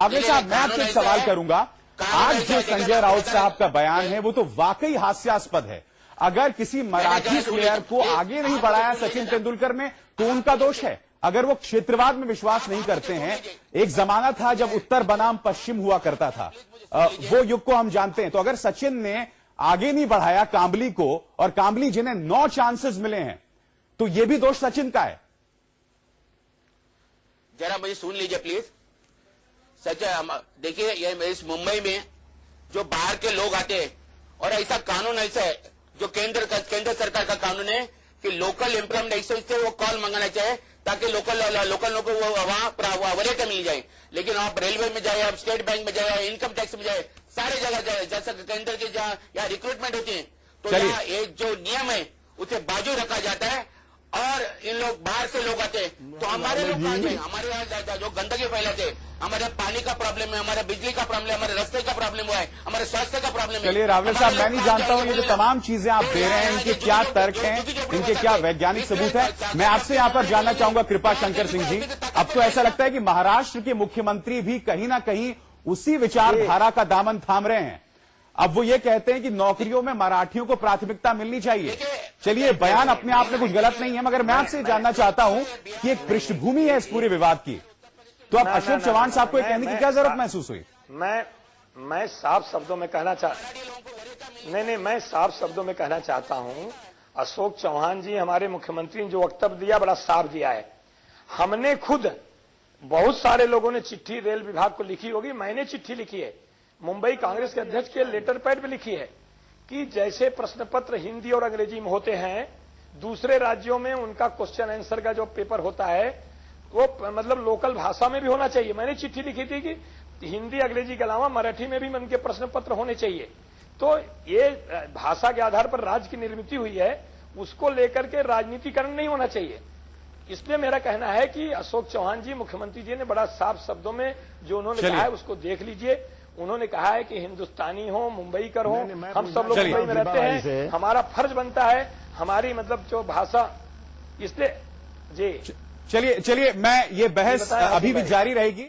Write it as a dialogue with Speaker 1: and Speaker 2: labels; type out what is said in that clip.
Speaker 1: आगे साहब, मैं आपसे एक सवाल करूंगा। आज जो संजय राउत साहब का बयान है वो तो वाकई हास्यास्पद है। अगर किसी मराठी प्लेयर को आगे नहीं बढ़ाया सचिन तेंदुलकर ने तो उनका दोष है। अगर वो क्षेत्रवाद में विश्वास नहीं करते हैं, एक जमाना था जब उत्तर बनाम पश्चिम हुआ करता था, वो युग को हम जानते हैं। तो अगर सचिन ने आगे नहीं बढ़ाया कांबली को, और कांबली जिन्हें 9 चांसेस मिले हैं, तो ये भी दोष सचिन का है।
Speaker 2: जरा मुझे सुन लीजिए प्लीज। सच देखिए, ये इस मुंबई में जो बाहर के लोग आते हैं, और ऐसा कानून ऐसा है जो केंद्र सरकार का कानून है कि लोकल एम्प्लॉयमेंट एक्सचेंज से वो कॉल मंगाना चाहिए ताकि लोकल लोगों को वहां वरीयता मिल जाए। लेकिन आप रेलवे में जाए, आप स्टेट बैंक में जाए, इनकम टैक्स में जाए, सारे जगह जाए, जैसा केंद्र के जहाँ यहाँ रिक्रूटमेंट होती है, तो यहाँ एक जो नियम है उसे बाजू रखा जाता है, और इन लोग बाहर से लोग आते हैं। तो हमारे लोग कहाँ जाए? हमारे यहाँ जो गंदगी फैलाते हैं, हमारे पानी का प्रॉब्लम है, हमारे बिजली का प्रॉब्लम है, हमारे रास्ते का प्रॉब्लम हुआ है, हमारे स्वास्थ्य का प्रॉब्लम है।
Speaker 1: चलिए रावल साहब, मैं नहीं जानता हूं ये जो तमाम चीजें आप दे रहे हैं, इनके क्या तर्क हैं, इनके क्या वैज्ञानिक सबूत है। मैं आपसे यहां पर जानना चाहूंगा कृपा शंकर सिंह जी, अब तो ऐसा लगता है कि महाराष्ट्र के मुख्यमंत्री भी कहीं ना कहीं उसी विचारधारा का दामन थाम रहे हैं। अब वो ये कहते हैं कि नौकरियों में मराठियों को प्राथमिकता मिलनी चाहिए। चलिए, बयान अपने आप में कुछ गलत नहीं है, मगर मैं आपसे जानना चाहता हूं कि एक पृष्ठभूमि है इस पूरे विवाद की, तो अब अशोक चौहान साहब को ये कहने की क्या जरूरत महसूस हुई?
Speaker 3: मैं साफ शब्दों में कहना मैं साफ शब्दों में कहना चाहता हूं, अशोक चौहान जी हमारे मुख्यमंत्री ने जो वक्तव्य दिया बड़ा साफ दिया है। हमने खुद, बहुत सारे लोगों ने चिट्ठी रेल विभाग को लिखी होगी, मैंने चिट्ठी लिखी है, मुंबई कांग्रेस के अध्यक्ष के लेटर पैड पे लिखी है कि जैसे प्रश्न पत्र हिंदी और अंग्रेजी में होते हैं, दूसरे राज्यों में उनका क्वेश्चन आंसर का जो पेपर होता है वो मतलब लोकल भाषा में भी होना चाहिए। मैंने चिट्ठी लिखी थी कि हिंदी अंग्रेजी के अलावा मराठी में भी उनके प्रश्न पत्र होने चाहिए। तो ये भाषा के आधार पर राज्य की निर्मित हुई है, उसको लेकर के राजनीतिकरण नहीं होना चाहिए। इसलिए मेरा कहना है कि अशोक चौहान जी, मुख्यमंत्री जी ने बड़ा साफ शब्दों में जो उन्होंने कहा है उसको देख लीजिए। उन्होंने कहा है कि हिंदुस्तानी हो, मुंबईकर हो, हम सब लोग मुंबई में रहते हैं, हमारा फर्ज बनता है हमारी मतलब जो भाषा, इसलिए जी
Speaker 1: चलिए मैं ये बहस अभी भी जारी रहेगी।